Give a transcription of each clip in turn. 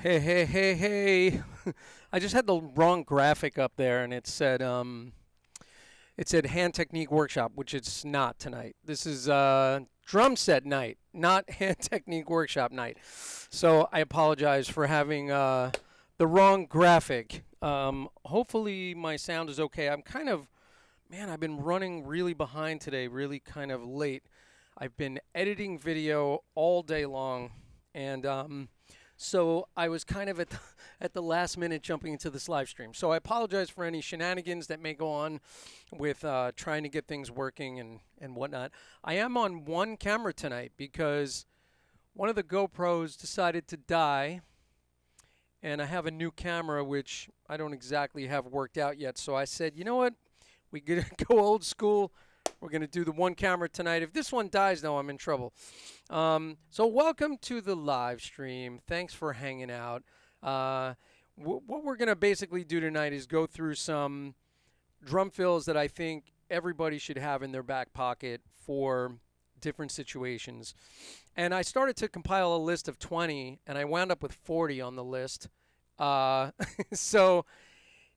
Hey, hey, hey, hey. I just had the wrong graphic up there and it said hand technique workshop, which it's not tonight. This is drum set night, not hand technique workshop night. So I apologize for having the wrong graphic. Hopefully my sound is okay. Man, I've been running really behind today, really kind of late. I've been editing video all day long, and so I was kind of at the last minute jumping into this live stream. So I apologize for any shenanigans that may go on with trying to get things working and whatnot. I am on one camera tonight because one of the GoPros decided to die, and I have a new camera which I don't exactly have worked out yet. So I said, you know what? We gonna go old school. We're going to do the one camera tonight. If this one dies, though, I'm in trouble. So welcome to the live stream. Thanks for hanging out. What we're going to basically do tonight is go through some drum fills that I think everybody should have in their back pocket for different situations. And I started to compile a list of 20, and I wound up with 40 on the list. So,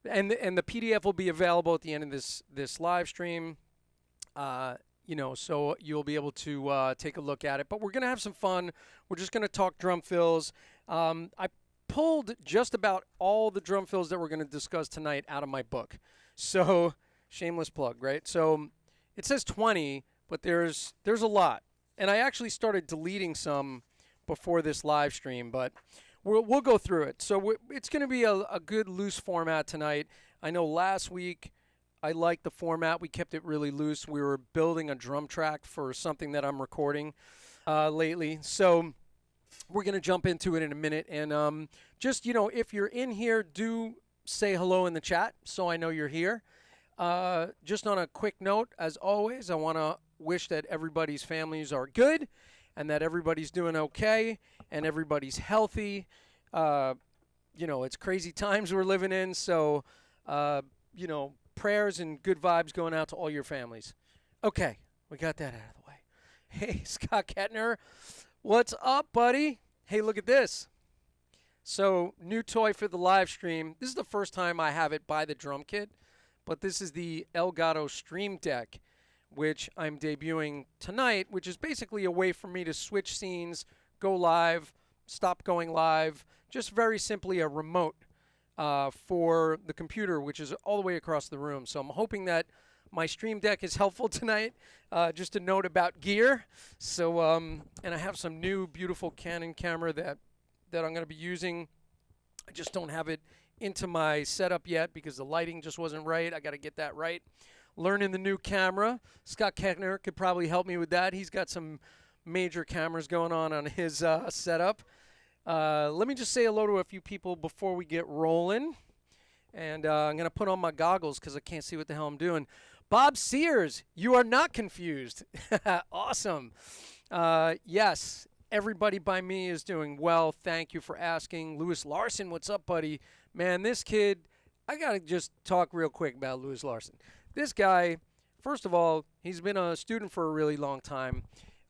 and the PDF will be available at the end of this live stream. So you'll be able to take a look at it. But we're going to have some fun. We're just going to talk drum fills. I pulled just about all the drum fills that we're going to discuss tonight out of my book. So, shameless plug, right? So, it says 20, but there's a lot. And I actually started deleting some before this live stream, but we'll go through it. So, it's going to be a good loose format tonight. I know last week I liked the format. We kept it really loose. We were building a drum track for something that I'm recording lately. So we're going to jump into it in a minute. And just, if you're in here, do say hello in the chat so I know you're here. Just on a quick note, as always, I want to wish that everybody's families are good and that everybody's doing okay and everybody's healthy. It's crazy times we're living in. So, prayers and good vibes going out to all your families. Okay, we got that out of the way. Hey, Scott Kettner, what's up, buddy? Hey, look at this. So, new toy for the live stream. This is the first time I have it by the drum kit, but this is the Elgato Stream Deck, which I'm debuting tonight, which is basically a way for me to switch scenes, go live, stop going live, just very simply a remote. For the computer, which is all the way across the room. So I'm hoping that my Stream Deck is helpful tonight. Just a note about gear. So, and I have some new beautiful Canon camera that I'm going to be using. I just don't have it into my setup yet because the lighting just wasn't right. I got to get that right. Learning the new camera. Scott Kettner could probably help me with that. He's got some major cameras going on his setup. Let me just say hello to a few people before we get rolling. And I'm going to put on my goggles because I can't see what the hell I'm doing. Bob Sears, you are not confused. Awesome. Yes, everybody by me is doing well. Thank you for asking. Lewis Larson, what's up, buddy? Man, this kid, I got to just talk real quick about Lewis Larson. This guy, first of all, he's been a student for a really long time.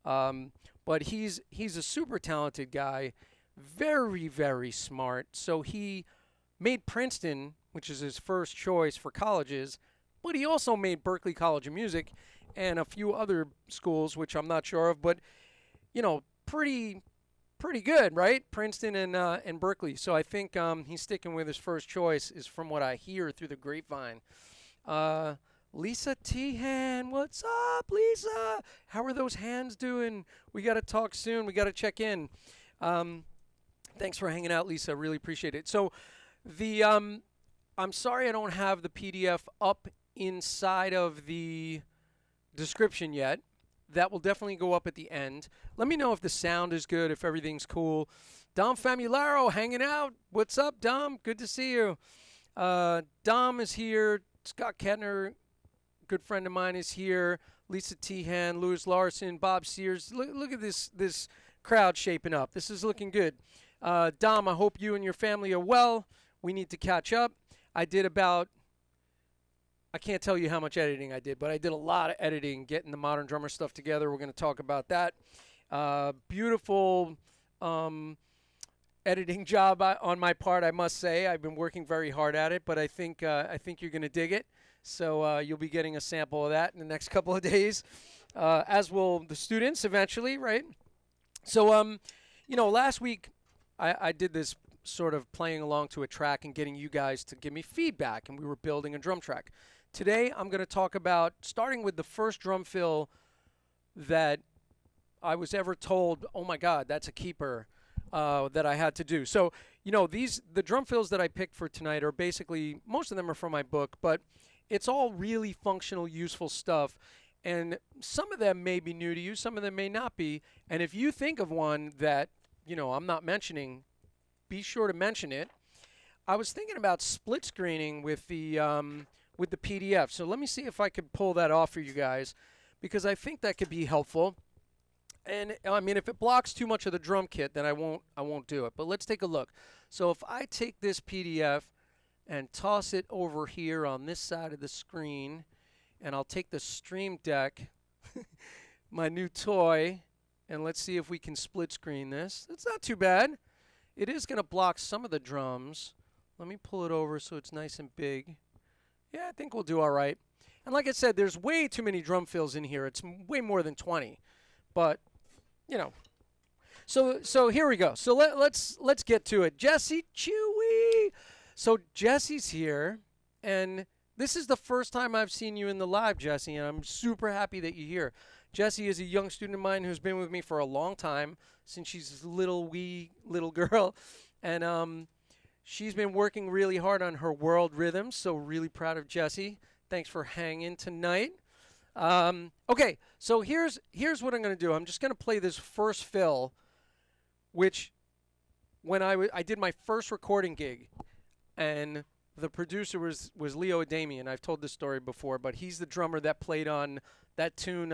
But he's a super talented guy. Very, very smart. So he made Princeton, which is his first choice for colleges, but he also made Berklee College of Music and a few other schools, which I'm not sure of, but, pretty pretty good, right? Princeton and Berkeley. So I think he's sticking with his first choice, is from what I hear through the grapevine. Lisa Tehan, what's up, Lisa? How are those hands doing? We got to talk soon. We got to check in. Thanks for hanging out, Lisa. Really appreciate it. So the I'm sorry I don't have the PDF up inside of the description yet. That will definitely go up at the end. Let me know if the sound is good, if everything's cool. Dom Famularo hanging out. What's up, Dom? Good to see you. Dom is here. Scott Kettner, good friend of mine, is here. Lisa Tehan, Louis Larson, Bob Sears. Look at this crowd shaping up. This is looking good. Dom, I hope you and your family are well. We need to catch up. I can't tell you how much editing I did, but I did a lot of editing, getting the Modern Drummer stuff together. We're going to talk about that. Beautiful editing job on my part, I must say. I've been working very hard at it, but I think you're going to dig it. So you'll be getting a sample of that in the next couple of days, as will the students eventually, right? So, last week I did this sort of playing along to a track and getting you guys to give me feedback, and we were building a drum track. Today I'm going to talk about starting with the first drum fill that I was ever told, oh my God, that's a keeper, that I had to do. So, the drum fills that I picked for tonight are basically, most of them are from my book, but it's all really functional, useful stuff. And some of them may be new to you, some of them may not be. And if you think of one that, I'm not mentioning, be sure to mention it. I was thinking about split screening with the PDF. So let me see if I could pull that off for you guys, because I think that could be helpful. And I mean, if it blocks too much of the drum kit, then I won't do it. But let's take a look. So if I take this PDF and toss it over here on this side of the screen, and I'll take the Stream Deck, my new toy, and let's see if we can split screen this. It's not too bad. It is going to block some of the drums. Let me pull it over so it's nice and big. Yeah, I think we'll do all right. And like I said, there's way too many drum fills in here. It's way more than 20. But, So here we go. So let's get to it. Jesse Chewy. So Jesse's here, and this is the first time I've seen you in the live, Jesse, and I'm super happy that you're here. Jesse is a young student of mine who's been with me for a long time, since she's a little girl, and she's been working really hard on her world rhythms, so really proud of Jesse. Thanks for hanging tonight. Okay, so here's what I'm going to do. I'm just going to play this first fill, which when I did my first recording gig, and the producer was Leo Adamian. I've told this story before, but he's the drummer that played on that tune,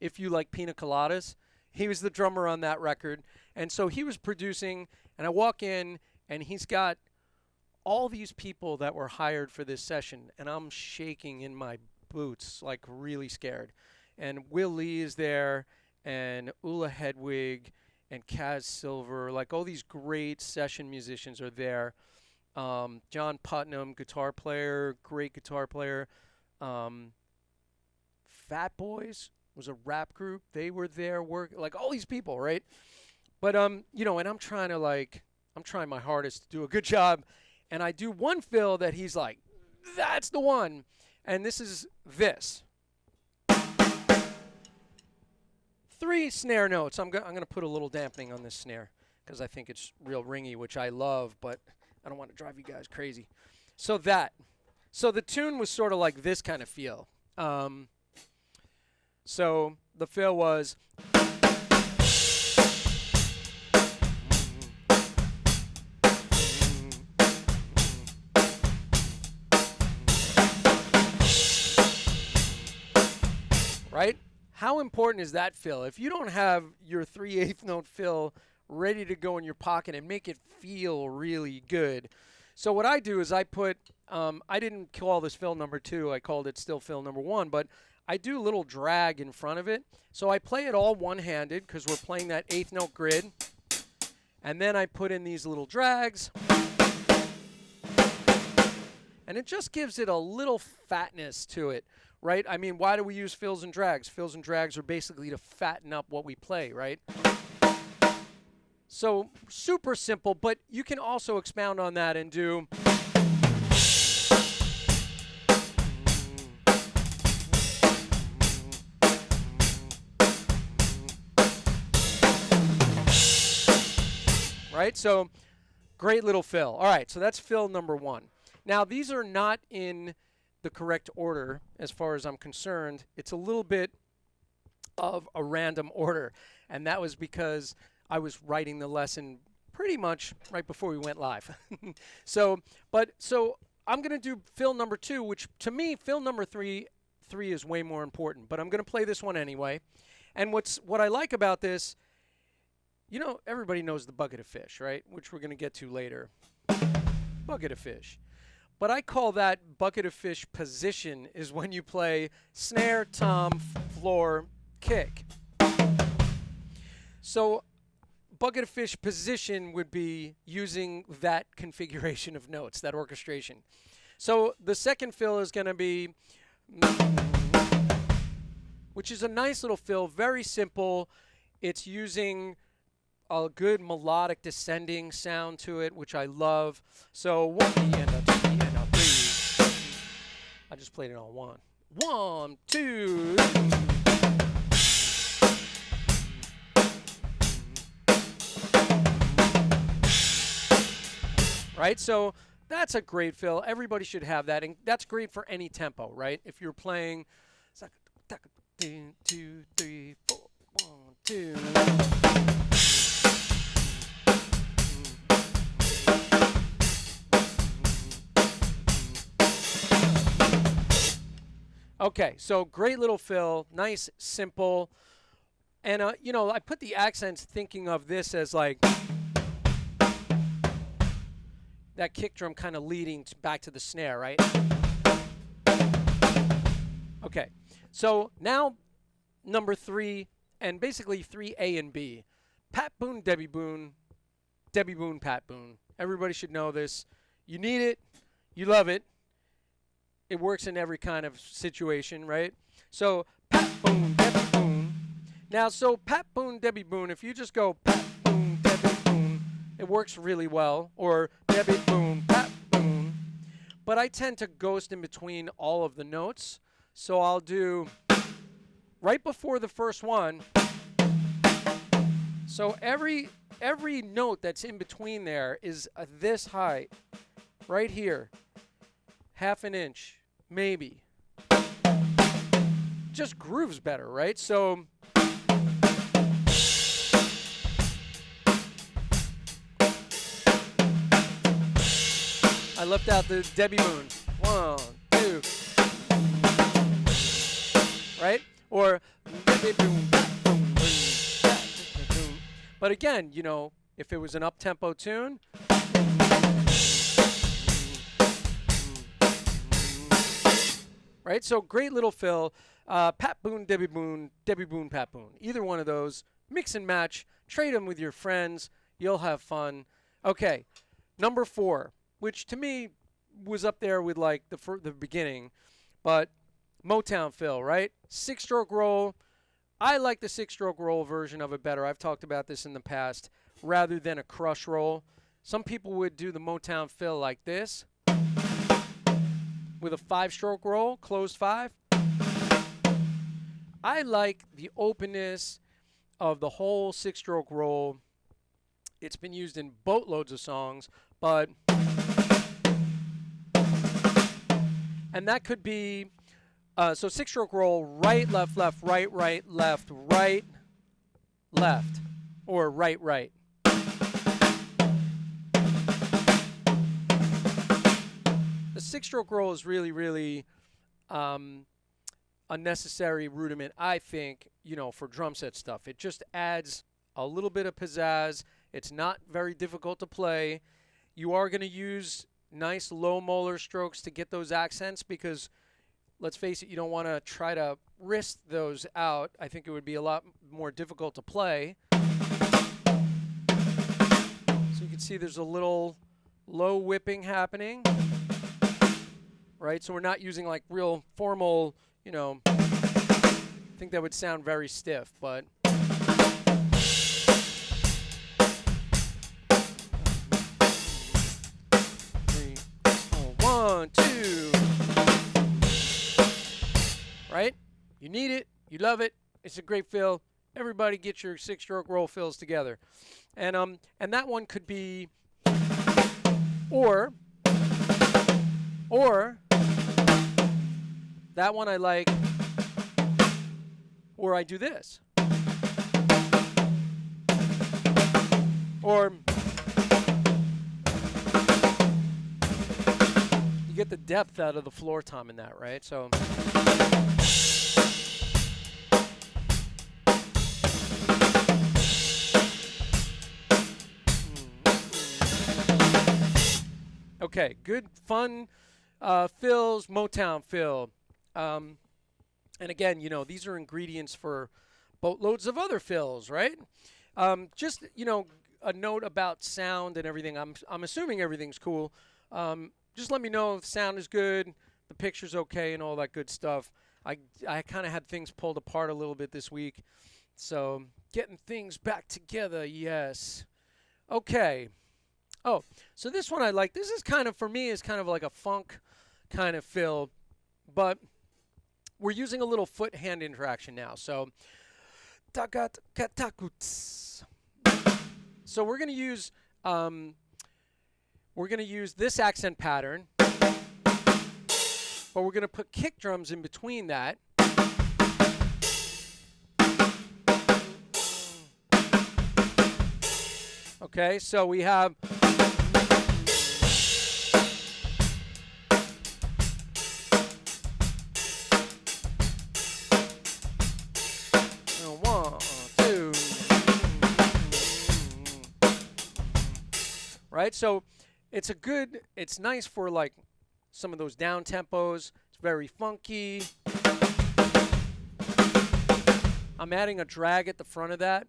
If You Like Pina Coladas. He was the drummer on that record. And so he was producing, and I walk in, and he's got all these people that were hired for this session, and I'm shaking in my boots, like really scared. And Will Lee is there, and Ulla Hedwig, and Kaz Silver, like all these great session musicians are there. John Putnam, guitar player, great guitar player. Fat Boys was a rap group. They were there like all these people, right? But, and I'm trying my hardest to do a good job. And I do one fill that he's like, that's the one. And this is this. 3 snare notes. I'm going to put a little dampening on this snare because I think it's real ringy, which I love, but I don't want to drive you guys crazy. So the tune was sort of like this kind of feel. So the fill was. Right? How important is that fill? If you don't have your 3/8 note fill ready to go in your pocket and make it feel really good. So what I do is I put, I didn't call this fill number 2, I called it still fill number 1, but I do a little drag in front of it. So I play it all one-handed because we're playing that 8th note grid. And then I put in these little drags. And it just gives it a little fatness to it, right? I mean, why do we use fills and drags? Fills and drags are basically to fatten up what we play, right? So super simple, but you can also expound on that and do. Right? So great little fill. All right, so that's fill number 1. Now, these are not in the correct order as far as I'm concerned. It's a little bit of a random order, and that was because I was writing the lesson pretty much right before we went live. So I'm going to do fill number 2, which to me, fill number 3 is way more important, but I'm going to play this one anyway. And what I like about this, you know, everybody knows the bucket of fish, right? Which we're going to get to later. Bucket of fish. But I call that bucket of fish position is when you play snare, tom, floor, kick. So bucket of fish position would be using that configuration of notes, that orchestration. So the second fill is going to be, which is a nice little fill, very simple. It's using a good melodic descending sound to it, which I love. So 1 E and a 2 E and a 3. I just played it on 1. 1, 2. Right? So that's a great fill. Everybody should have that, and that's great for any tempo, right? If you're playing 2, 3, 4, 1, 2. Okay, so great little fill, nice, simple, and you know, I put the accents thinking of this as like that kick drum kind of leading back to the snare, right? Okay, so now number 3, and basically 3A and B. Pat Boone, Debbie Boone, Debbie Boone, Pat Boone. Everybody should know this. You need it, you love it. It works in every kind of situation, right? So Pat Boone, Debbie Boone. Now, so Pat Boone, Debbie Boone, if you just go Pat Boone, Debbie Boone, it works really well. Or Debbie Boone, Pat Boone. But I tend to ghost in between all of the notes. So I'll do right before the first one. So every note that's in between there is this height, right here. Half an inch, maybe. Just grooves better, right? So I left out the Debbie Boone. 1, 2. Right? Or Debbie Boone, boom, boom. But again, you know, if it was an up-tempo tune, right? So great little fill. Pat Boone, Debbie Boone, Pat Boone. Either one of those. Mix and match. Trade them with your friends. You'll have fun. Okay, number 4, which to me was up there with like the beginning, but Motown fill, right? 6-stroke roll. I like the 6-stroke roll version of it better. I've talked about this in the past, rather than a crush roll. Some people would do the Motown fill like this, with a 5-stroke roll, closed 5. I like the openness of the whole 6-stroke roll. It's been used in boatloads of songs, but and that could be so 6-stroke roll, right, left, left, right, left, left, or right, right. The 6-stroke roll is really, really a necessary rudiment, I think, you know, for drum set stuff. It just adds a little bit of pizzazz. It's not very difficult to play. You are going to use nice low molar strokes to get those accents because, let's face it, you don't want to try to wrist those out. I think it would be a lot more difficult to play. So you can see there's a little low whipping happening. Right, so we're not using like real formal, you know, I think that would sound very stiff, but You need it. You love it. It's a great fill. Everybody get your 6-stroke roll fills together. And that one could be or that one I like, or I do this. Or you get the depth out of the floor tom in that, right? So okay, good, fun fills, Motown fill. And again, you know, these are ingredients for boatloads of other fills, right? Just, you know, a note about sound and everything. I'm assuming everything's cool. Just let me know if the sound is good, the picture's okay, and all that good stuff. I kind of had things pulled apart a little bit this week. So getting things back together, yes. Okay. Oh, so this one I like. This is kind of, for me, is kind of like a funk kind of fill, but we're using a little foot-hand interaction now. So, so we're going to use this accent pattern, but we're going to put kick drums in between that. Okay, so we have right? So it's nice for like some of those down tempos. It's very funky. I'm adding a drag at the front of that.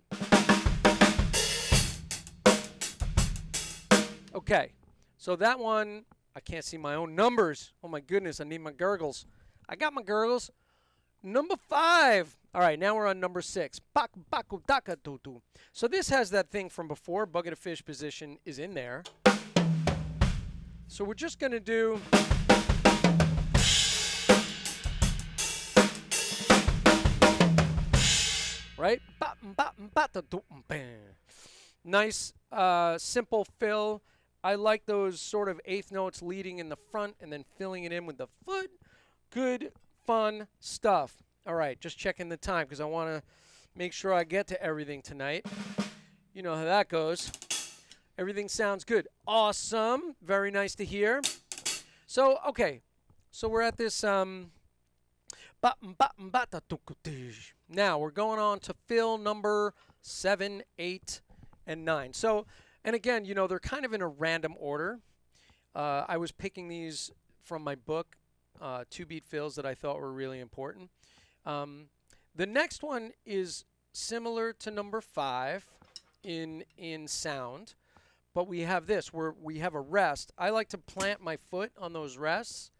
Okay, so that one, I can't see my own numbers. Oh my goodness, I need my gurgles. I got my gurgles. Number 5. All right, now we're on number 6. So this has that thing from before. Bucket of fish position is in there. So we're just going to do right? Nice, simple fill. I like those sort of eighth notes leading in the front and then filling it in with the foot. Good, fun stuff. All right, just checking the time because I want to make sure I get to everything tonight. You know how that goes. Everything sounds good. Awesome. Very nice to hear. So, okay. So we're at this. Now we're going on to fill number 7, 8, and 9. So, and again, you know, they're kind of in a random order. I was picking these from my book, 2-beat fills that I thought were really important. The next one is similar to number 5 in sound, but we have this where we have a rest. I like to plant my foot on those rests.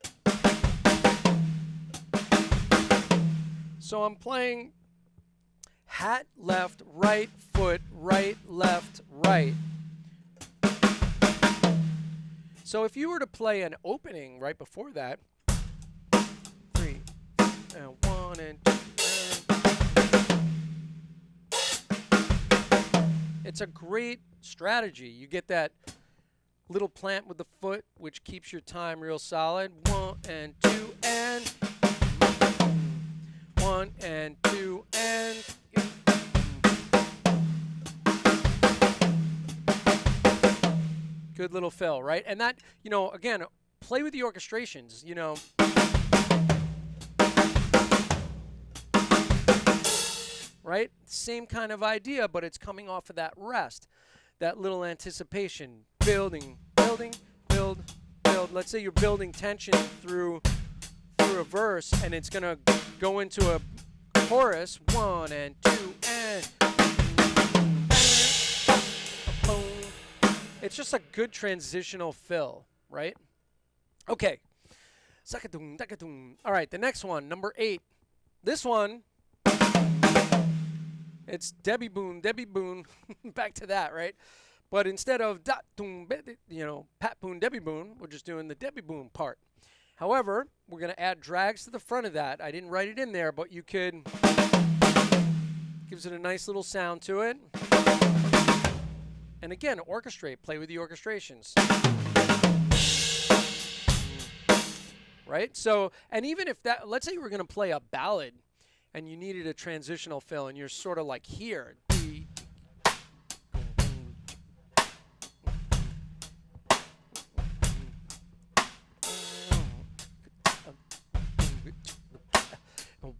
So I'm playing hat, left, right, foot, right, left, right. So if you were to play an opening right before that, 3 and 1 and 2, it's a great strategy. You get that little plant with the foot, which keeps your time real solid. 1 and 2 and 1 and 2 and good little fill, right? And that, you know, again, play with the orchestrations, you know. Right? Same kind of idea, but it's coming off of that rest, that little anticipation. Building, building, build, build. Let's say you're building tension through a verse, and it's going to go into a chorus. 1 and 2 and boom. It's just a good transitional fill, right? Okay. All right, the next one, number 8. This one, it's Debbie Boone, back to that, right? But instead of dot, you know, Pat Boone, Debbie Boone, we're just doing the Debbie Boone part. However, we're going to add drags to the front of that. I didn't write it in there, but you could, gives it a nice little sound to it. And again, orchestrate, play with the orchestrations. Right? So, and even if that, let's say you were going to play a ballad and you needed a transitional fill and you're sort of like here.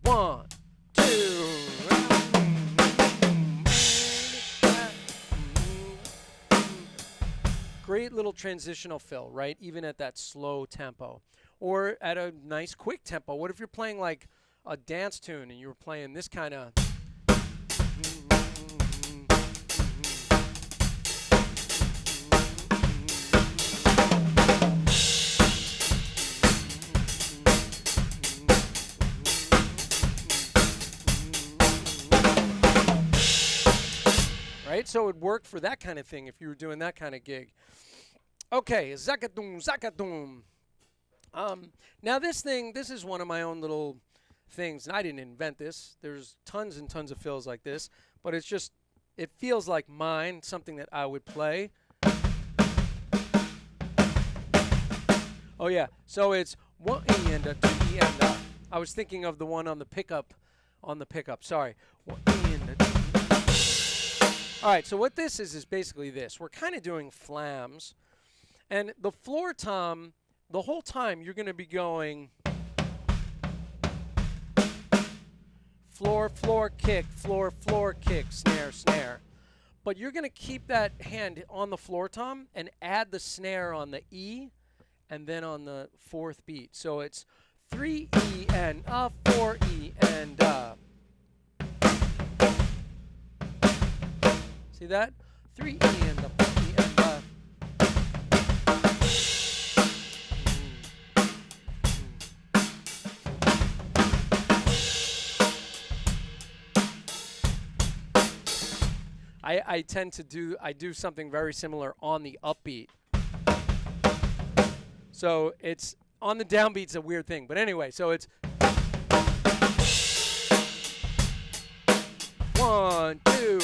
One, two. Great little transitional fill, right? Even at that slow tempo. Or at a nice quick tempo. What if you're playing like a dance tune and you were playing this kind of... Right? So it would work for that kind of thing if you were doing that kind of gig. Okay, Zakadoom, Zakadoom. Now this is one of my own little things, and I didn't invent this. There's tons and tons of fills like this, but it's just, it feels like mine, something that I would play. Oh yeah, so it's 1 E and a 2 E and a. I was thinking of the one on the pickup, sorry. 1 E and a 2 E. All right, so what this is basically this. We're kind of doing flams, and the floor tom, the whole time you're going to be going floor, floor, kick, floor, floor, kick, snare, snare. But you're going to keep that hand on the floor tom and add the snare on the E and then on the fourth beat. So it's 3 E and 4 E and See that? 3 E and 4 E and I tend to do something very similar on the upbeat. So it's on the downbeat's a weird thing, but anyway, so it's 1, 2.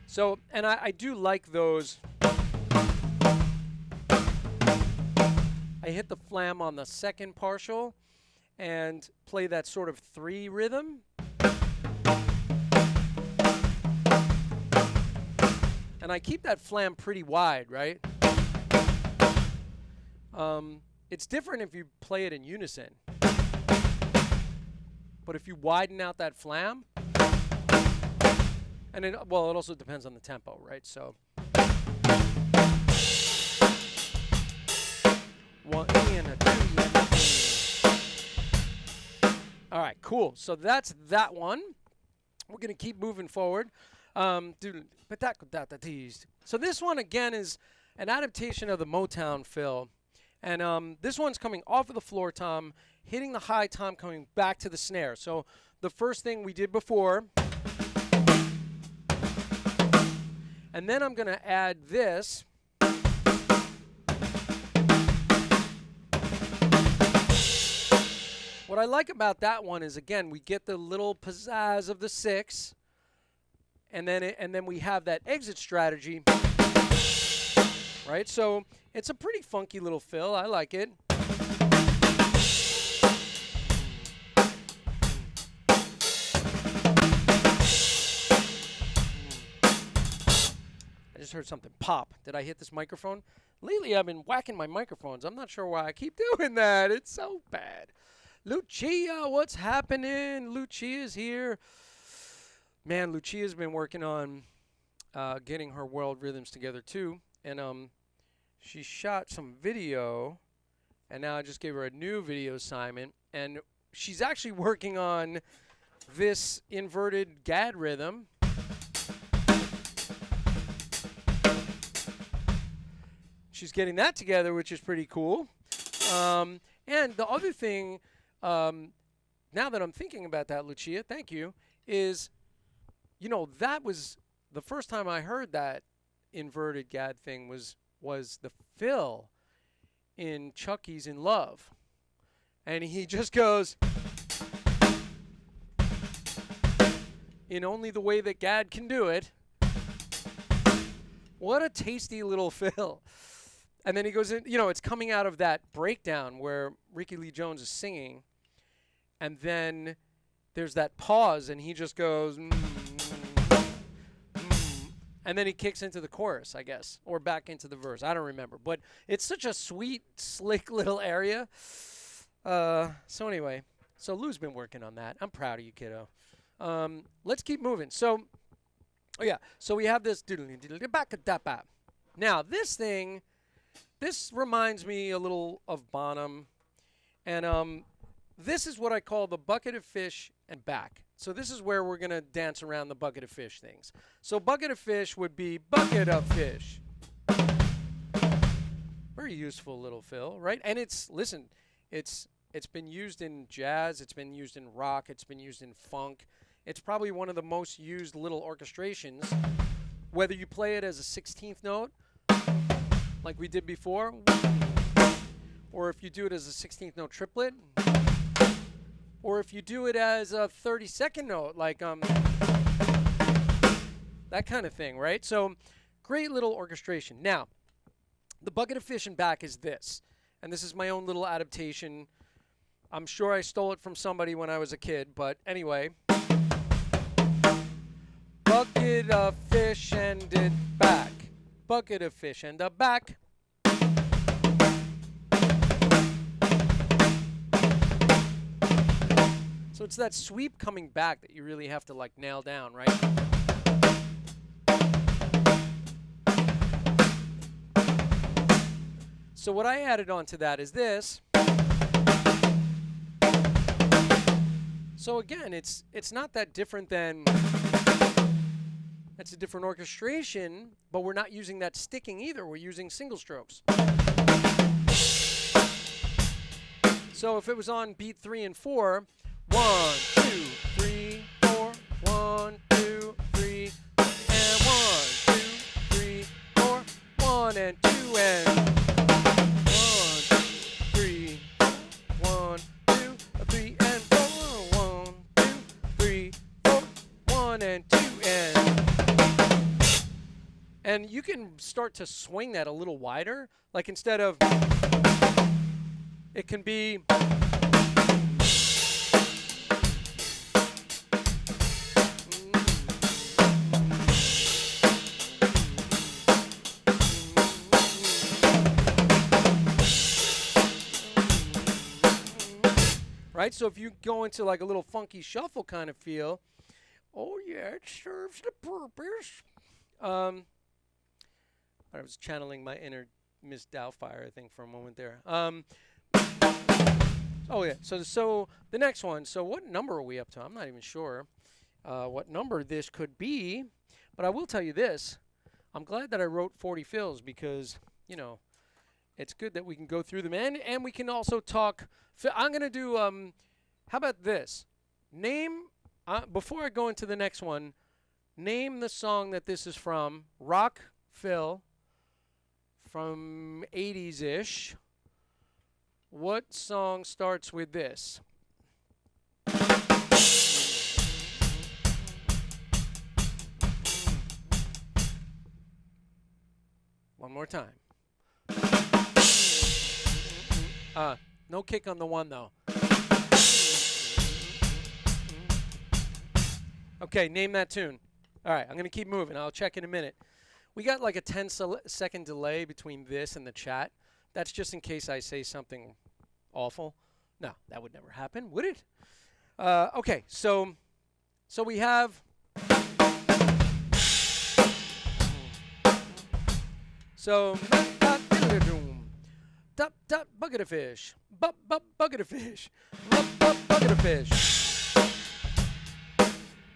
So, and I do like those. I hit the flam on the second partial and play that sort of 3 rhythm. And I keep that flam pretty wide, right? It's different if you play it in unison. But if you widen out that flam, and it also depends on the tempo, right? So 1 E and a 2 E and a 3. All right, cool. So that's that one. We're going to keep moving forward. So this one, again, is an adaptation of the Motown fill. And this one's coming off of the floor tom, hitting the high tom, coming back to the snare. So the first thing we did before. And then I'm going to add this. What I like about that one is, again, we get the little pizzazz of the 6. And then we have that exit strategy, right? So it's a pretty funky little fill. I like it. I just heard something pop. Did I hit this microphone? Lately, I've been whacking my microphones. I'm not sure why I keep doing that. It's so bad. Lucia, what's happening? Lucia's here. Man, Lucia's been working on getting her world rhythms together too, and she shot some video, and now I just gave her a new video assignment, and she's actually working on this inverted gad rhythm. She's getting that together, which is pretty cool. And the other thing, now that I'm thinking about that, Lucia, thank you, is, you know, that was the first time I heard that inverted gad thing was was the fill in Chucky's in Love. And he just goes, in only the way that Gad can do it. What a tasty little fill. And then he goes in, it's coming out of that breakdown where Ricky Lee Jones is singing. And then there's that pause, and he just goes, and then he kicks into the chorus, I guess, or back into the verse. I don't remember. But it's such a sweet, slick little area. So anyway, so Lou's been working on that. I'm proud of you, kiddo. Let's keep moving. So we have this. Now, this reminds me a little of Bonham. And this is what I call the bucket of fish and back. So this is where we're going to dance around the bucket of fish things. So bucket of fish would be bucket of fish. Very useful little fill, right? And it's been used in jazz. It's been used in rock. It's been used in funk. It's probably one of the most used little orchestrations, whether you play it as a 16th note, like we did before, or if you do it as a 16th note triplet, or if you do it as a 32nd note, like that kind of thing, right? So great little orchestration. Now, the bucket of fish and back is this, and this is my own little adaptation. I'm sure I stole it from somebody when I was a kid, but anyway. Bucket of fish and it back. Bucket of fish and a back. So it's that sweep coming back that you really have to like nail down, right? So what I added onto that is this. So again, it's not that different than, it's a different orchestration, but we're not using that sticking either. We're using single strokes. So if it was on beat 3 and 4, 1, 2, 3, 4, 1, 2, 3, and 1, 2, 3, 4, 1 and 2 and 1, 2, 3, 1, 2, 3 and 4, 1, 2, 3, 4, 1 and 2 and you can start to swing that a little wider, like instead of, it can be. Right, so if you go into like a little funky shuffle kind of feel, oh yeah, it serves the purpose. I was channeling my inner Miss Doubtfire, I think, for a moment there. Oh yeah, so the next one. So what number are we up to? I'm not even sure what number this could be, but I will tell you this: I'm glad that I wrote 40 fills because it's good that we can go through them and we can also talk. I'm gonna do. How about this? Name before I go into the next one. Name the song that this is from. Rock fill. From 80s-ish. What song starts with this? One more time. No kick on the one, though. Okay, name that tune. All right, I'm going to keep moving. I'll check in a minute. We got like a 10-second delay between this and the chat. That's just in case I say something awful. No, that would never happen, would it? Okay, so we have. So bucket of fish, bucket of fish, bucket of fish.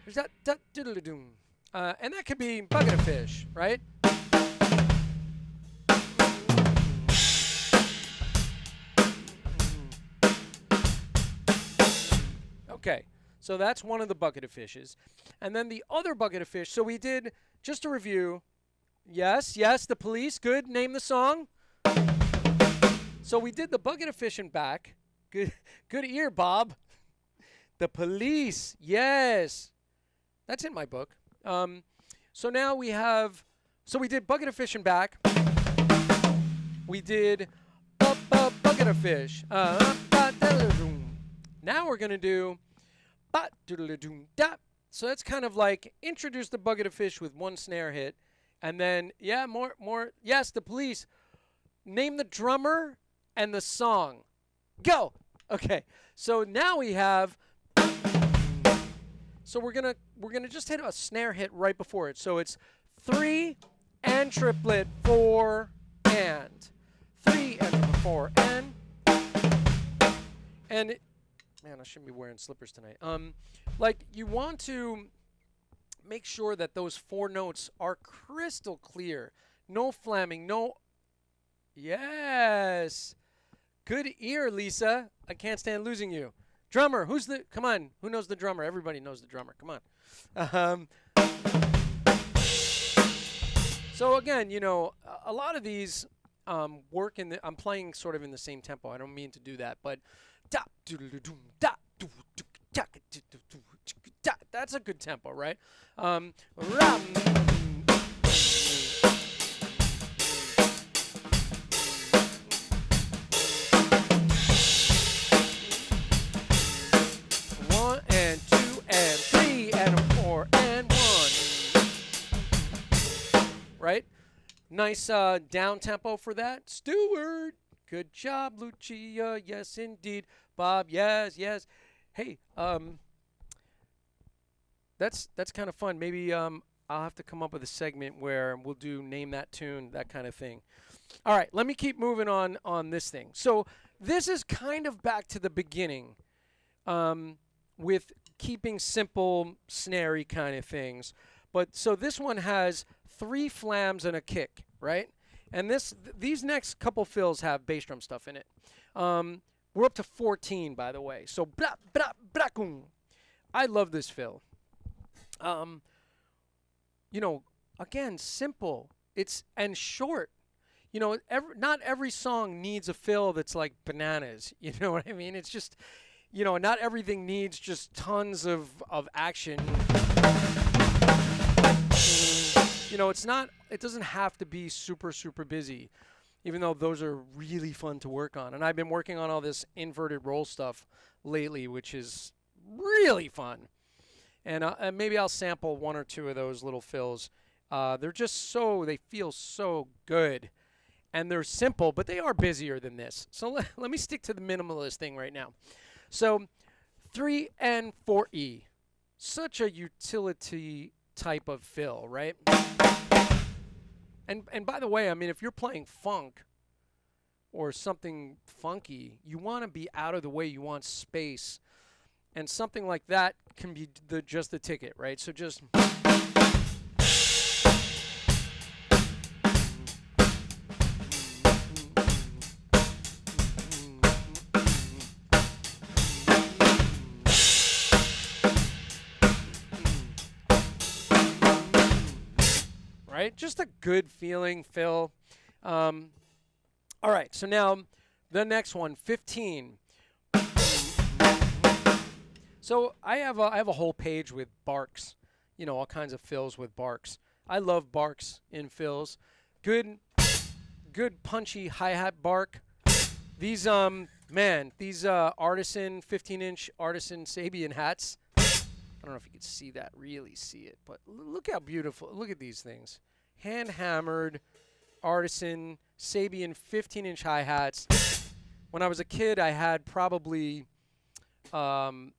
There's that diddle-a-doom. And that could be bucket of fish, right? Okay, so that's one of the bucket of fishes. And then the other bucket of fish, so we did, just to review, Yes, yes, the police. Good. Name the song. So we did the bucket of fish and back. Good, good ear, Bob. The police. Yes, that's in my book. So now we have. So we did bucket of fish and back. We did bucket of fish. Now we're gonna do. So that's kind of like introduce the bucket of fish with one snare hit, and then yeah, more. Yes, the police. Name the drummer and the song. Go. Okay. So now we have. So we're gonna just hit a snare hit right before it. So it's 3 and triplet 4 and 3 and 4 and man, I shouldn't be wearing slippers tonight. Like you want to make sure that those 4 notes are crystal clear. No flamming, no. Yes. Good ear, Lisa. I can't stand losing you. Drummer, come on, who knows the drummer? Everybody knows the drummer, come on. So again, you know, a lot of these work I'm playing sort of in the same tempo. I don't mean to do that, but that's a good tempo, right? And 2 and 3 and 4 and 1. Right? Nice down tempo for that. Stewart, good job, Lucia. Yes, indeed. Bob, yes, yes. Hey, that's kind of fun. Maybe I'll have to come up with a segment where we'll do name that tune, that kind of thing. All right, let me keep moving on this thing. So this is kind of back to the beginning. With keeping simple, snarey kind of things. But so this one has 3 flams and a kick, right? And these next couple fills have bass drum stuff in it. We're up to 14, by the way. So blah, blah, blah, boom. I love this fill. You know, again, simple. And short. You know, not every song needs a fill that's like bananas. You know what I mean? It's just... You know, not everything needs just tons of action. You know, it doesn't have to be super, super busy, even though those are really fun to work on. And I've been working on all this inverted roll stuff lately, which is really fun. And maybe I'll sample 1 or 2 of those little fills. They're just they feel so good. And they're simple, but they are busier than this. So let me stick to the minimalist thing right now. So 3 and 4E, such a utility type of fill, right? And by the way, I mean, if you're playing funk or something funky, you want to be out of the way, you want space. And something like that can be just the ticket, right? So just... Right? Just a good feeling fill. All right, so now the next one, 15. So I have a whole page with barks, you know, all kinds of fills with barks. I love barks in fills. Good punchy hi-hat bark. These these artisan 15-inch artisan Sabian hats. I don't know if you can see that, really see it, but look how beautiful. Look at these things. Hand-hammered, artisan, Sabian 15-inch hi-hats. When I was a kid, I had probably some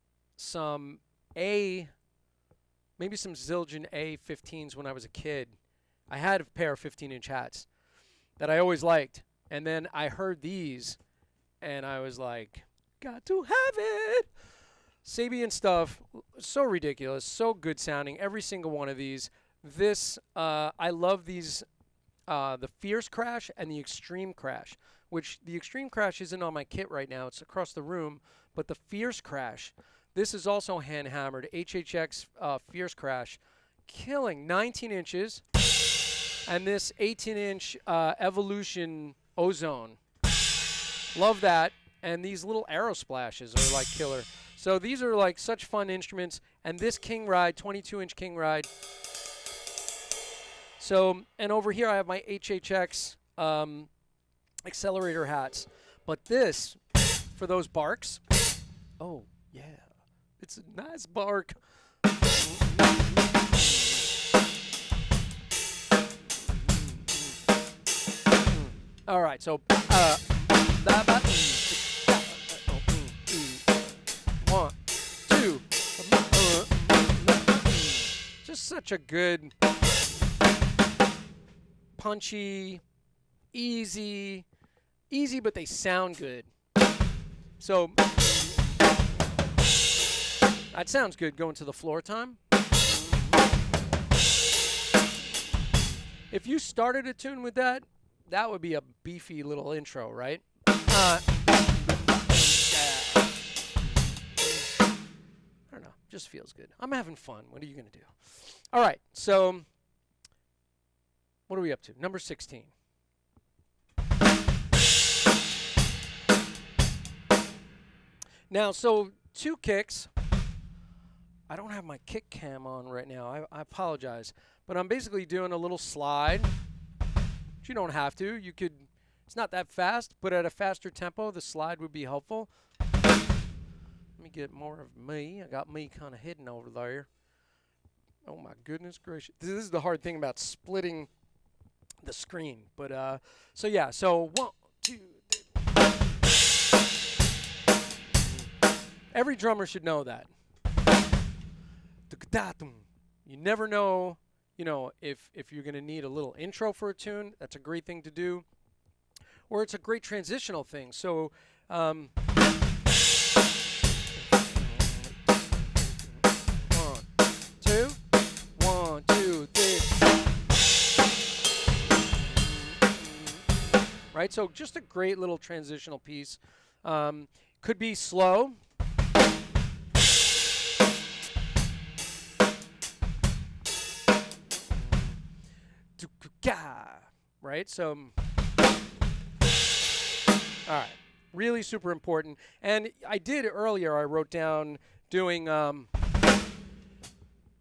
maybe some Zildjian A15s when I was a kid. I had a pair of 15-inch hats that I always liked. And then I heard these, and I was like, got to have it. Sabian stuff, so ridiculous, so good sounding, every single one of these. I love these, the Fierce Crash and the Extreme Crash, which the Extreme Crash isn't on my kit right now. It's across the room. But the Fierce Crash, this is also hand-hammered, HHX Fierce Crash, killing 19 inches. and this 18-inch Evolution Ozone. Love that. And these little arrow splashes are like killer. So these are like such fun instruments. And this King Ride, 22-inch King Ride. So, and over here I have my HHX accelerator hats. But this, for those barks, oh yeah, it's a nice bark. All right, so 1, 2. Just such a good, punchy, easy, but they sound good. So that sounds good going to the floor time. If you started a tune with that, that would be a beefy little intro, right? I don't know. Just feels good. I'm having fun. What are you going to do? All right. So what are we up to? Number 16. Now, so 2 kicks. I don't have my kick cam on right now. I apologize. But I'm basically doing a little slide. But you don't have to. You could, it's not that fast, but at a faster tempo, the slide would be helpful. Let me get more of me. I got me kind of hidden over there. Oh my goodness gracious. This is the hard thing about splitting the screen. But, so yeah, so 1, 2, 3. Every drummer should know that. You never know, you know, if you're going to need a little intro for a tune. That's a great thing to do. Or it's a great transitional thing. So, 1, 2, 1, 2, 3. Right? So just a great little transitional piece. Could be slow. Right? So, all right. Really super important. And I did earlier, I wrote down doing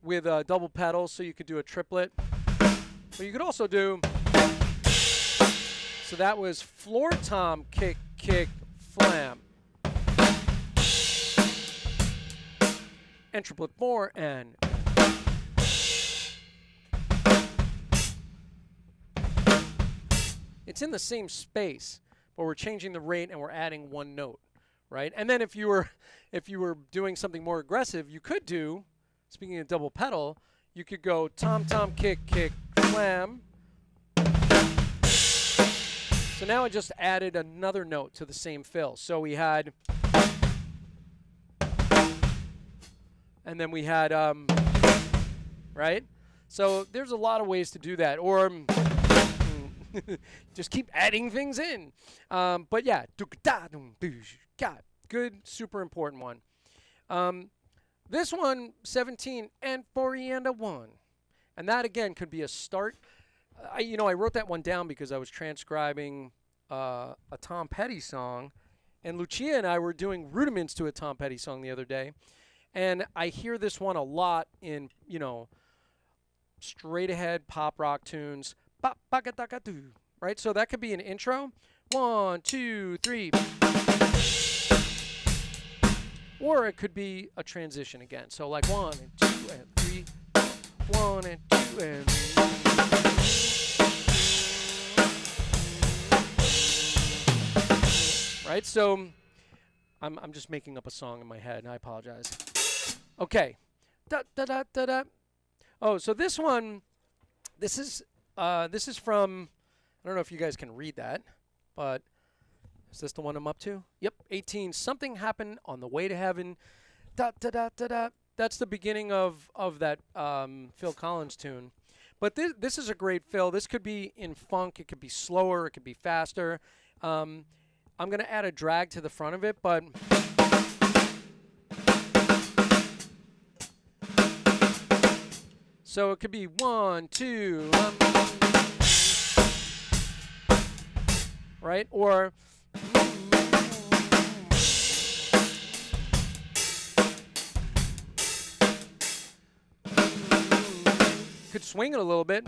with double pedals, so you could do a triplet. But you could also do, so that was floor tom, kick, flam. And triplet 4 and it's in the same space, but we're changing the rate and we're adding 1 note, right? And then if you were doing something more aggressive, you could do, speaking of double pedal, you could go tom, kick, flam. So now I just added another note to the same fill. So we had, and then we had, right? So there's a lot of ways to do that. Or just keep adding things in. But yeah, good, super important one. This one, 17 and 4 and a 1. And that again could be a start. I wrote that one down because I was transcribing a Tom Petty song. And Lucia and I were doing rudiments to a Tom Petty song the other day. And I hear this one a lot in, straight ahead pop rock tunes. Right? So that could be an intro. 1, 2, 3. Or it could be a transition again. So like 1 and 2 and 3. 1 and 2 and 3. Right? So I'm just making up a song in my head, and I apologize. Okay. Oh, so this one, this is from, I don't know if you guys can read that, but is this the one I'm up to? Yep, 18. Something happened on the way to heaven. That's the beginning of that Phil Collins tune. But this is a great fill. This could be in funk. It could be slower. It could be faster. I'm going to add a drag to the front of it, but so it could be 1, 2. right? Or could swing it a little bit.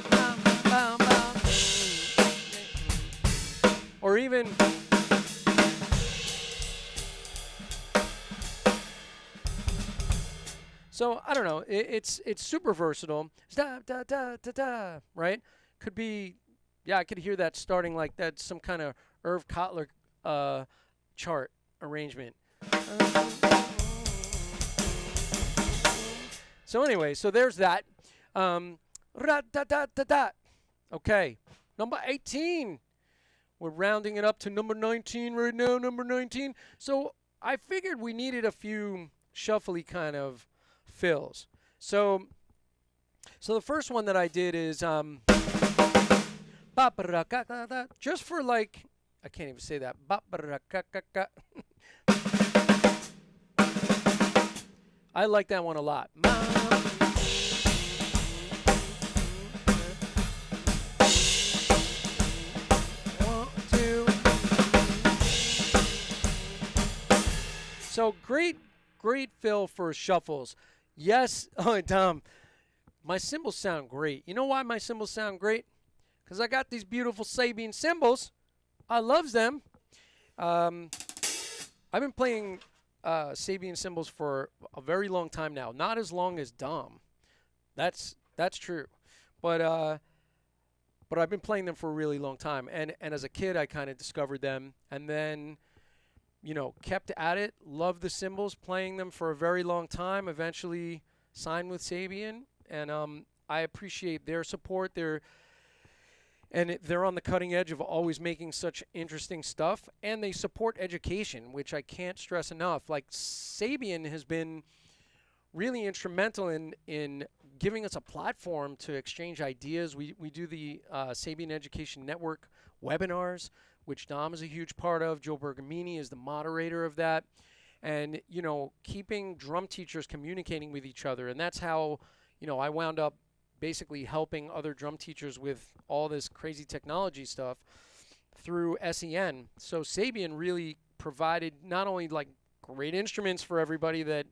Or even so I don't know. It's super versatile. Da, da, da, da, da, right? Could be, yeah. I could hear that starting like that's some kind of Irv Kotler chart arrangement. So anyway, so there's that. Da, da, da, da. Okay, number 18. We're rounding it up to number 19 right now. Number 19. So I figured we needed a few shuffly kind of fills. So the first one that I did is just for like, I can't even say that. I like that one a lot. So great fill for shuffles. Yes, Tom, my cymbals sound great. You know why my cymbals sound great? Because I got these beautiful Sabian cymbals. I loves them. I've been playing Sabian cymbals for a very long time now. Not as long as Dom. That's true. But I've been playing them for a really long time. And as a kid, I kind of discovered them. And then, you know, kept at it, loved the cymbals, playing them for a very long time, eventually signed with Sabian, and I appreciate their support. They're on the cutting edge of always making such interesting stuff, and they support education, which I can't stress enough. Like, Sabian has been really instrumental in giving us a platform to exchange ideas. We do the Sabian Education Network webinars, which Dom is a huge part of. Joe Bergamini is the moderator of that. And, you know, keeping drum teachers communicating with each other. And that's how, you know, I wound up basically helping other drum teachers with all this crazy technology stuff through SEN. So Sabian really provided not only like great instruments for everybody that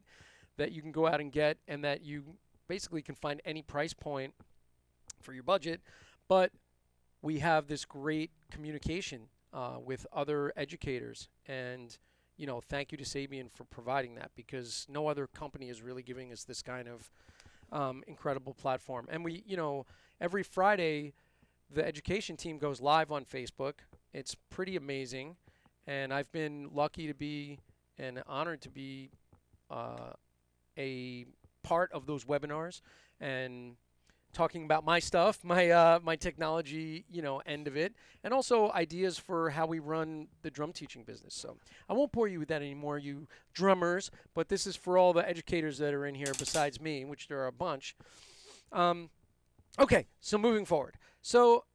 you can go out and get, and that you basically can find any price point for your budget, but we have this great communication with other educators. And, you know, thank you to Sabian for providing that, because no other company is really giving us this kind of incredible platform. And we, you know, every Friday, the education team goes live on Facebook. It's pretty amazing. And I've been lucky to be and honored to be a part of those webinars and talking about my stuff, my technology, you know, end of it, and also ideas for how we run the drum teaching business. So I won't bore you with that anymore, you drummers, but this is for all the educators that are in here besides me, which there are a bunch. Okay, so moving forward. So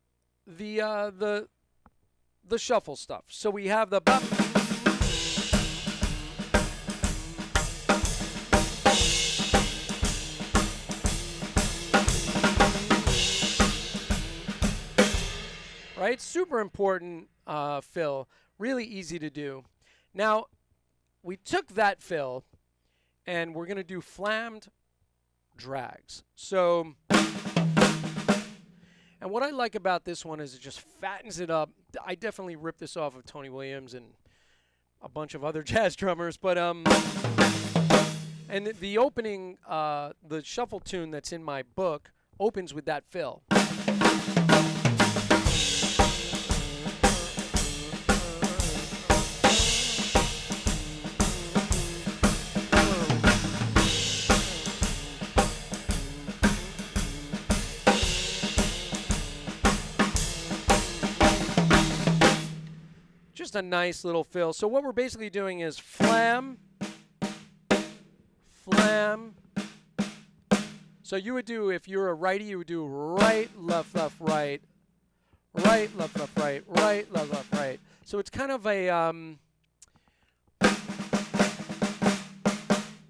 the shuffle stuff. So we have the bop. Right? Super important fill. Really easy to do. Now, we took that fill and we're going to do flammed drags. So, and what I like about this one is it just fattens it up. I definitely ripped this off of Tony Williams and a bunch of other jazz drummers. But, and the opening, the shuffle tune that's in my book opens with that fill. Just a nice little fill. So what we're basically doing is flam, flam. So you would do, if you're a righty, you would do right, left, left, right, right, left, left, right, right, left, left, right. So it's kind of a,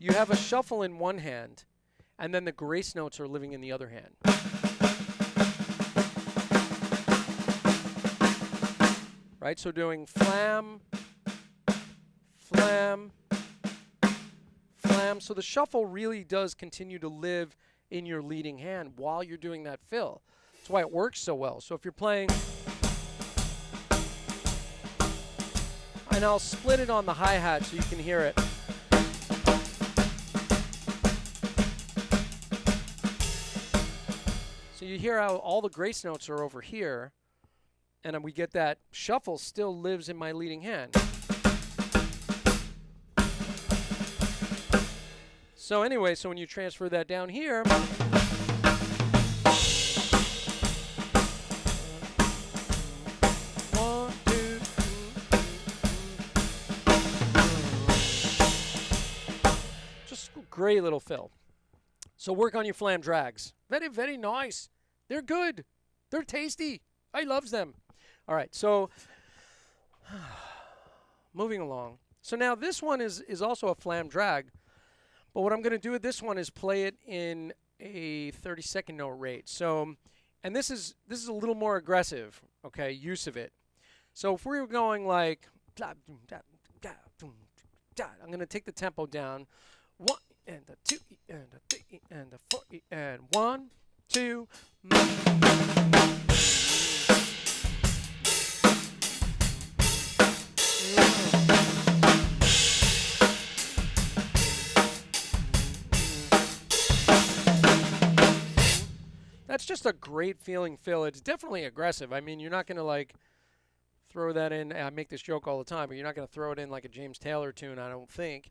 you have a shuffle in one hand, and then the grace notes are living in the other hand. right? So doing flam, flam, flam. So the shuffle really does continue to live in your leading hand while you're doing that fill. That's why it works so well. So if you're playing, and I'll split it on the hi-hat so you can hear it. So you hear how all the grace notes are over here, and then we get that shuffle still lives in my leading hand. So anyway, so when you transfer that down here, great little fill. So work on your flam drags. Very, very nice. They're good. They're tasty. I loves them. All right, so moving along. So now this one is also a flam drag, but what I'm going to do with this one is play it in a 32nd note rate. So, and this is a little more aggressive, okay, use of it. So if we were going like, I'm going to take the tempo down. 1 and a 2 and a 3 and a 4 and 1, 2. That's just a great feeling fill. It's definitely aggressive. I mean, you're not going to like throw that in. I make this joke all the time, but you're not going to throw it in like a James Taylor tune, I don't think.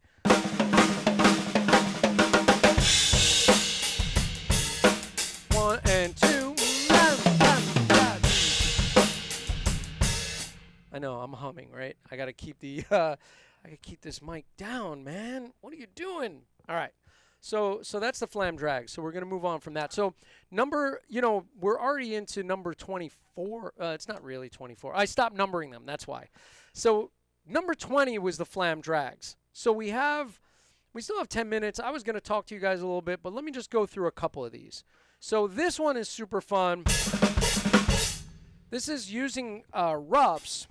1 and 2. I know I'm humming, right? I gotta keep the I gotta keep this mic down, man. What are you doing? All right. So that's the flam drag. So we're gonna move on from that. So number, we're already into number 24. It's not really 24. I stopped numbering them. That's why. So number 20 was the flam drags. So we still have 10 minutes. I was gonna talk to you guys a little bit, but let me just go through a couple of these. So this one is super fun. This is using roughs.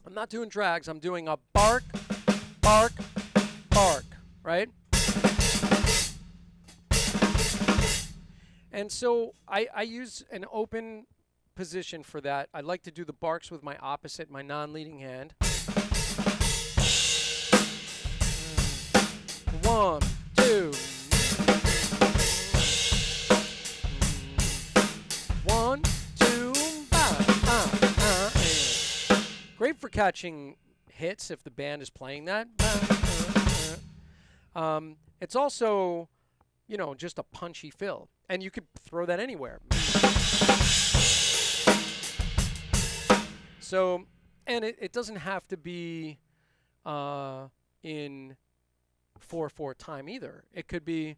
I'm not doing drags. I'm doing a bark, bark, bark, right? And so I use an open position for that. I like to do the barks with my opposite, my non-leading hand. 1, 2. 1, 2, great for catching hits if the band is playing that. It's also, just a punchy fill, and you could throw that anywhere. So, and it doesn't have to be in 4/4 time either. It could be.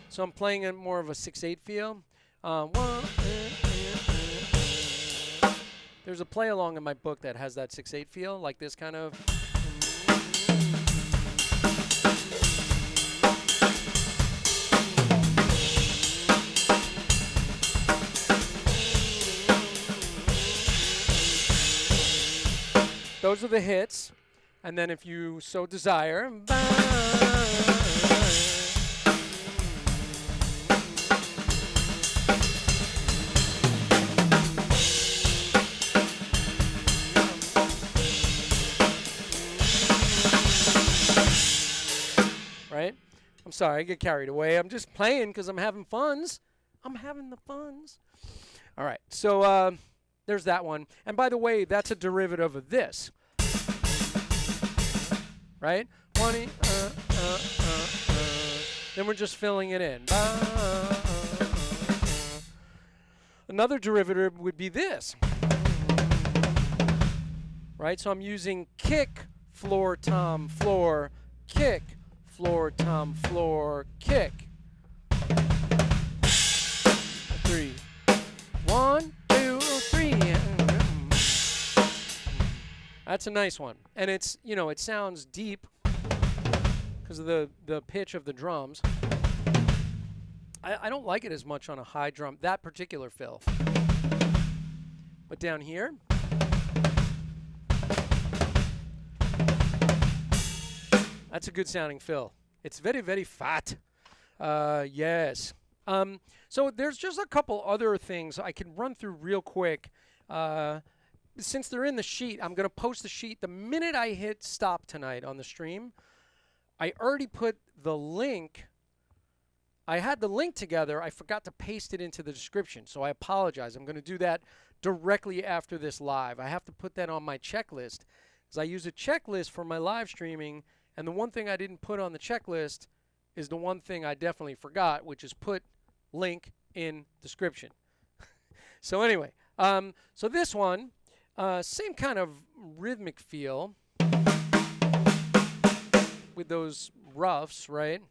So I'm playing in more of a 6/8 feel. There's a play along in my book that has that 6/8 feel, like this kind of. Those are the hits, and then if you so desire. Right? I'm sorry, I get carried away. I'm just playing because I'm having funs. I'm having the funs. All right, so there's that one. And by the way, that's a derivative of this. Right? Then we're just filling it in. Another derivative would be this. Right? So I'm using kick, floor, tom, floor, kick, floor, tom, floor, kick. 3. 1, 2, 3. That's a nice one. And it's, you know, it sounds deep because of the pitch of the drums. I don't like it as much on a high drum, that particular fill. But down here, that's a good sounding fill. It's very, very fat. Yes. So there's just a couple other things I can run through real quick. Since they're in the sheet, I'm going to post the sheet the minute I hit stop tonight on the stream. I already put the link. I had the link together. I forgot to paste it into the description, so I apologize. I'm going to do that directly after this live. I have to put that on my checklist because I use a checklist for my live streaming, and the one thing I didn't put on the checklist is the one thing I definitely forgot, which is put link in description. So anyway, so this one, same kind of rhythmic feel with those roughs, right?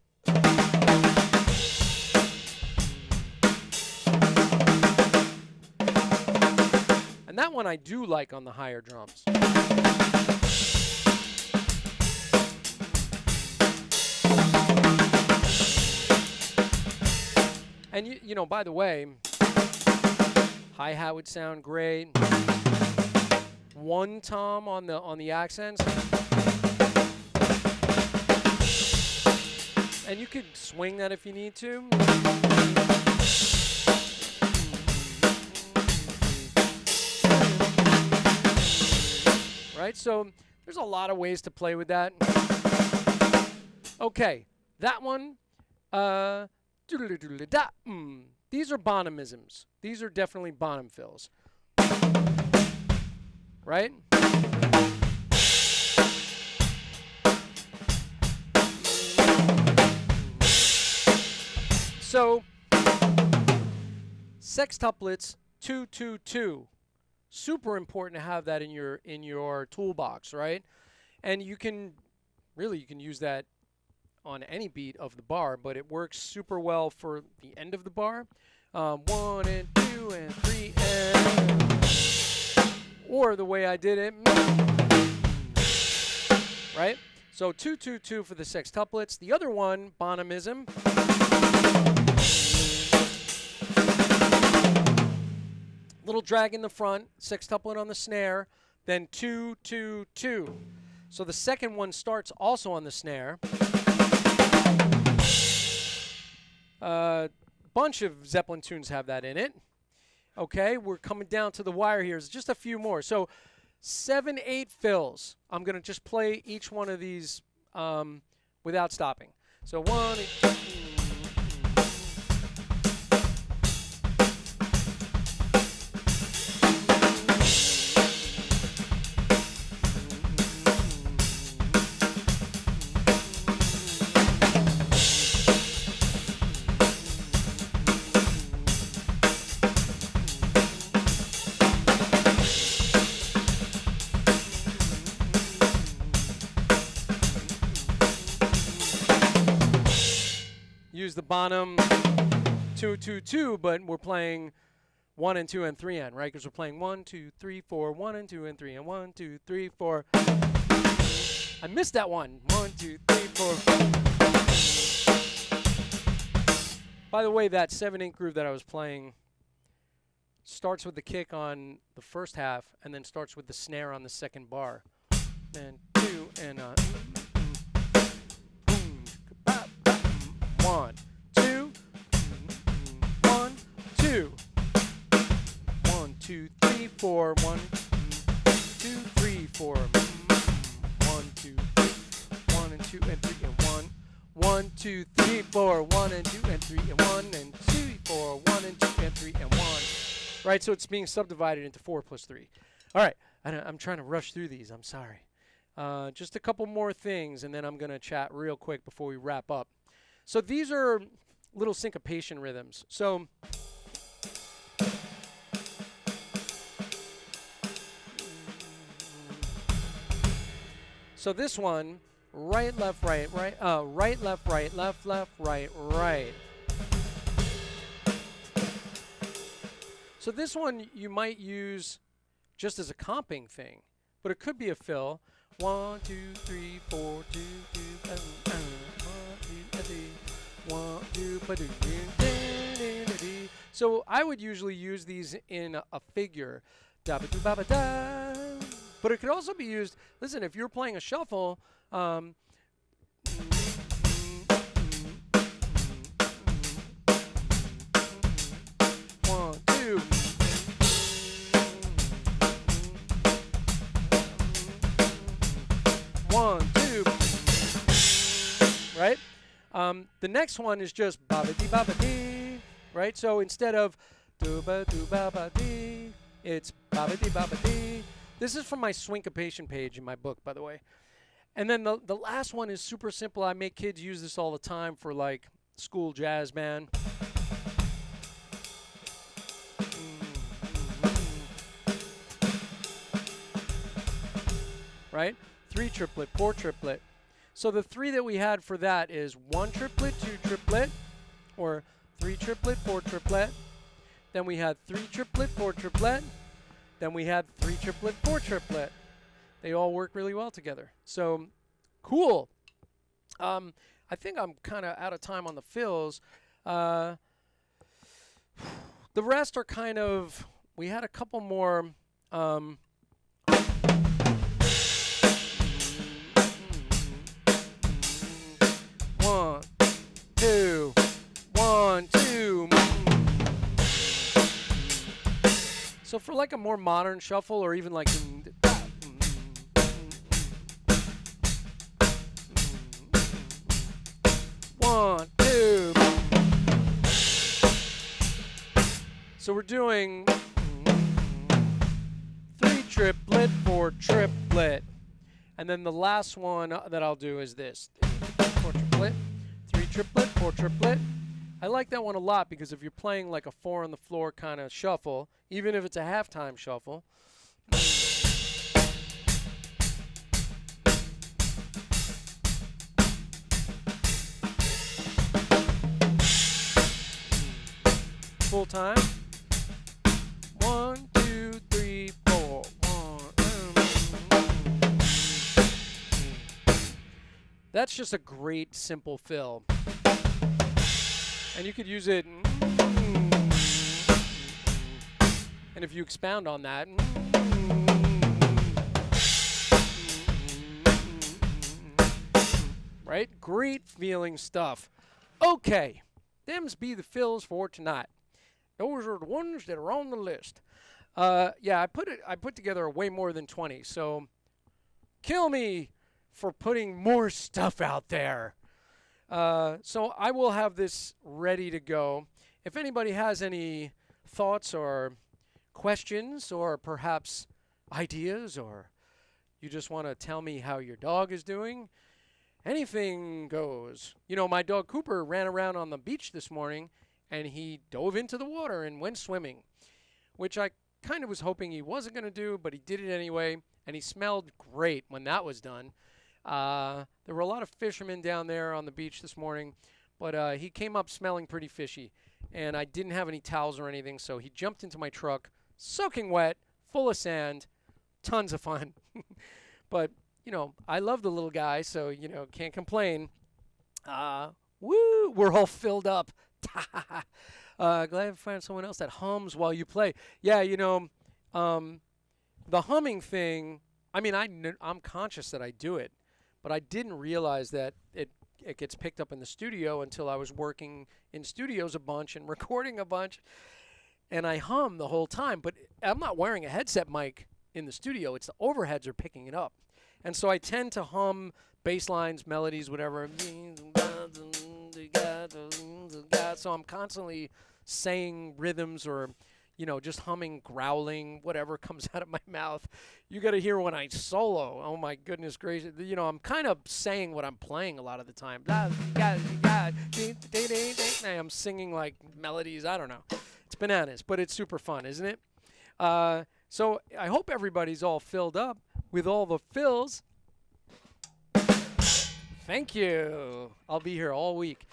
And that one I do like on the higher drums. And you know, by the way, hi-hat would sound great. One tom on the accents. And you could swing that if you need to. Right? So there's a lot of ways to play with that. Okay, that one. These are Bonhamisms. These are definitely Bonham fills. Right? So, sextuplets 2-2-2. Super important to have that in your toolbox, right? And you can use that on any beat of the bar, but it works super well for the end of the bar. 1 and 2 and 3 and, or the way I did it, right? So 2-2-2 for the sextuplets. The other one, Bonhamism. Little drag in the front, sextuplet on the snare, then 2-2-2. So the second one starts also on the snare. Bunch of Zeppelin tunes have that in it. Okay, we're coming down to the wire here. There's just a few more. So 7/8 fills. I'm going to just play each one of these without stopping. So 1, 2, use the Bonham 2-2-2, but we're playing 1 and 2 and 3 and, right? Because we're playing 1, 2, 3, 4, 1 and 2 and 3 and 1, 2, 3, 4. I missed that one. 1, 2, 3, 4. By the way, that 7/8 groove that I was playing starts with the kick on the first half and then starts with the snare on the second bar. And 2 and 1, 2, 1, 2. 1, 2, 3, 4, 1, 2, 3, 4. 1, 2, 3, 1 and 2 and 3 and 1. 1, 2, 3, 4, 1 and 2 and 3 and 1 and 2, 4, 1 and 2 and 3 and 1. Right, so it's being subdivided into 4 plus 3. All right, I'm trying to rush through these. I'm sorry. Just a couple more things, and then I'm going to chat real quick before we wrap up. So these are little syncopation rhythms. So this one, right, left, right, right, right, left, right, left, left, right, right. So this one you might use just as a comping thing, but it could be a fill. 1, 2, 3, 4, 2, 2, 1, 2, 3, 1, 2, 3. So I would usually use these in a figure. Da ba do ba ba da. But it could also be used. Listen, if you're playing a shuffle. 1, 2. 1, 2. Right? The next one is just ba ba dee ba ba dee. Right? So instead of do ba dee, it's ba ba dee ba ba dee. This is from my syncopation page in my book, by the way. And then the last one is super simple. I make kids use this all the time for like school jazz band. Right? 3 triplet, 4 triplet. So the 3 that we had for that is 1 triplet, 2 triplet, or 3 triplet, 4 triplet. Then we had 3 triplet, 4 triplet. Then we had 3 triplet, 4 triplet. They all work really well together. So cool. I think I'm kind of out of time on the fills. The rest are kind of, we had a couple more. 1, 2, 1, 2. So for like a more modern shuffle, or even like 1, 2. So we're doing 3 triplet, 4 triplet. And then the last one that I'll do is this. 4 triplet, 3 triplet, 4 triplet. I like that one a lot because if you're playing like a 4 on the floor kind of shuffle, even if it's a halftime shuffle, full time. 1, 2, 3, 4. 1. That's just a great simple fill. And you could use it. And if you expound on that. Right? Great feeling stuff. Okay. Them's be the fills for tonight. Those are the ones that are on the list. Yeah, I put together way more than 20. So kill me for putting more stuff out there. So I will have this ready to go. If anybody has any thoughts or questions or perhaps ideas, or you just want to tell me how your dog is doing, anything goes. You know, my dog Cooper ran around on the beach this morning and he dove into the water and went swimming, which I kind of was hoping he wasn't going to do, but he did it anyway, and he smelled great when that was done. There were a lot of fishermen down there on the beach this morning, but he came up smelling pretty fishy, and I didn't have any towels or anything, so he jumped into my truck, soaking wet, full of sand, tons of fun. But, you know, I love the little guy, so, you know, can't complain. Woo, we're all filled up. Glad to find someone else that hums while you play. Yeah, you know, the humming thing, I mean, I'm conscious that I do it, but I didn't realize that it gets picked up in the studio until I was working in studios a bunch and recording a bunch, and I hum the whole time, but I'm not wearing a headset mic in the studio. It's the overheads are picking it up. And so I tend to hum bass lines, melodies, whatever. So I'm constantly saying rhythms or, you know, just humming, growling, whatever comes out of my mouth. You got to hear when I solo. Oh, my goodness gracious. You know, I'm kind of saying what I'm playing a lot of the time. I'm singing like melodies. I don't know. It's bananas, but it's super fun, isn't it? So I hope everybody's all filled up with all the fills. Thank you. I'll be here all week.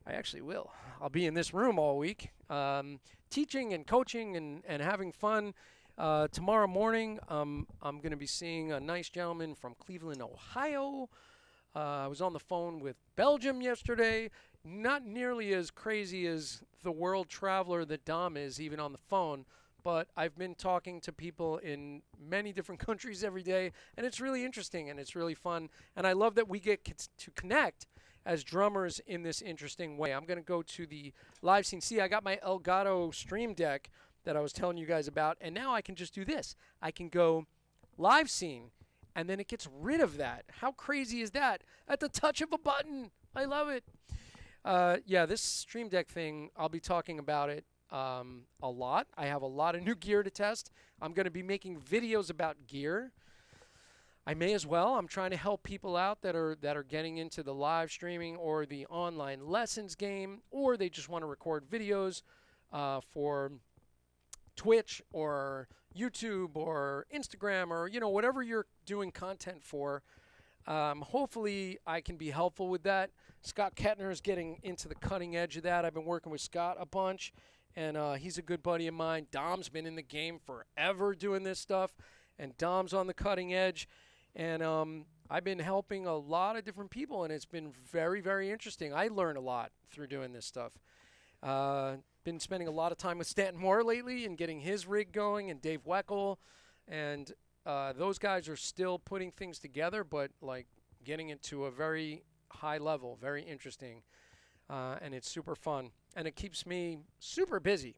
I actually will. I'll be in this room all week, teaching and coaching and having fun. Tomorrow morning, I'm going to be seeing a nice gentleman from Cleveland, Ohio. I was on the phone with Belgium yesterday. Not nearly as crazy as the world traveler that Dom is, even on the phone. But I've been talking to people in many different countries every day, and it's really interesting and it's really fun. And I love that we get to connect as drummers in this interesting way. I'm going to go to the live scene. See, I got my Elgato Stream Deck that I was telling you guys about, and now I can just do this. I can go live scene, and then it gets rid of that. How crazy is that? At the touch of a button. I love it. Yeah, this Stream Deck thing, I'll be talking about it a lot. I have a lot of new gear to test. I'm going to be making videos about gear. I may as well. I'm trying to help people out that are getting into the live streaming or the online lessons game, or they just want to record videos for Twitch or YouTube or Instagram, or whatever you're doing content for. Hopefully I can be helpful with that. Scott Kettner is getting into the cutting edge of that. I've been working with Scott a bunch, and he's a good buddy of mine. Dom's been in the game forever doing this stuff, and Dom's on the cutting edge. And I've been helping a lot of different people, and it's been very, very interesting. I learn a lot through doing this stuff. Been spending a lot of time with Stanton Moore lately and getting his rig going, and Dave Weckel, and those guys are still putting things together, but like getting it to a very high level, very interesting, and it's super fun, and it keeps me super busy.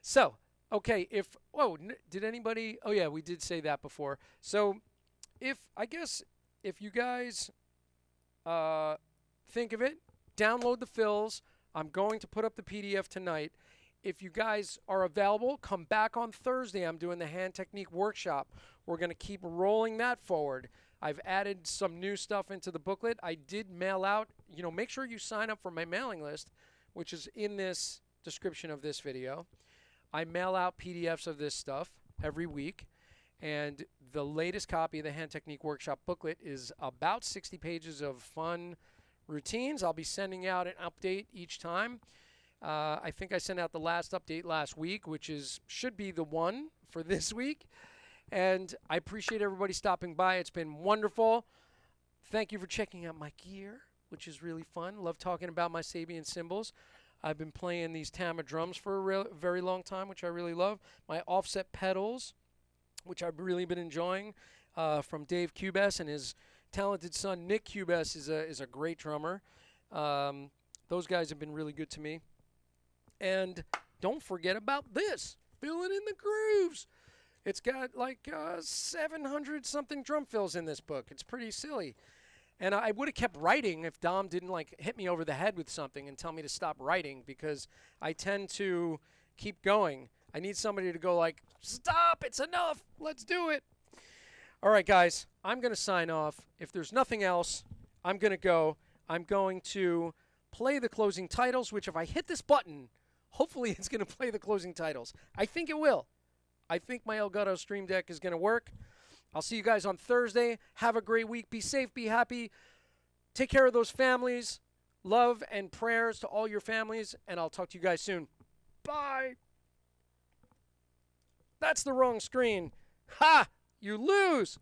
So, okay, did anybody? Oh yeah, we did say that before. So, if you guys think of it, download the fills. I'm going to put up the PDF tonight. If you guys are available, come back on Thursday. I'm doing the hand technique workshop. We're going to keep rolling that forward. I've added some new stuff into the booklet. I did mail out, make sure you sign up for my mailing list, which is in this description of this video. I mail out PDFs of this stuff every week. And the latest copy of the hand technique workshop booklet is about 60 pages of fun routines. I'll be sending out an update each time. I think I sent out the last update last week, which should be the one for this week. And I appreciate everybody stopping by. It's been wonderful. Thank you for checking out my gear, which is really fun. Love talking about my Sabian cymbals. I've been playing these Tama drums for a very long time, which I really love. My offset pedals, which I've really been enjoying, from Dave Cubes, and his talented son Nick Cubes is a great drummer. Those guys have been really good to me. And don't forget about this, Filling in the Grooves. It's got like 700 something drum fills in this book. It's pretty silly. And I would have kept writing if Dom didn't hit me over the head with something and tell me to stop writing, because I tend to keep going. I need somebody to go stop, it's enough, let's do it. All right, guys, I'm going to sign off. If there's nothing else, I'm going to go. I'm going to play the closing titles, which if I hit this button, hopefully it's going to play the closing titles. I think it will. I think my Elgato Stream Deck is going to work. I'll see you guys on Thursday. Have a great week. Be safe. Be happy. Take care of those families. Love and prayers to all your families. And I'll talk to you guys soon. Bye. That's the wrong screen. Ha! You lose.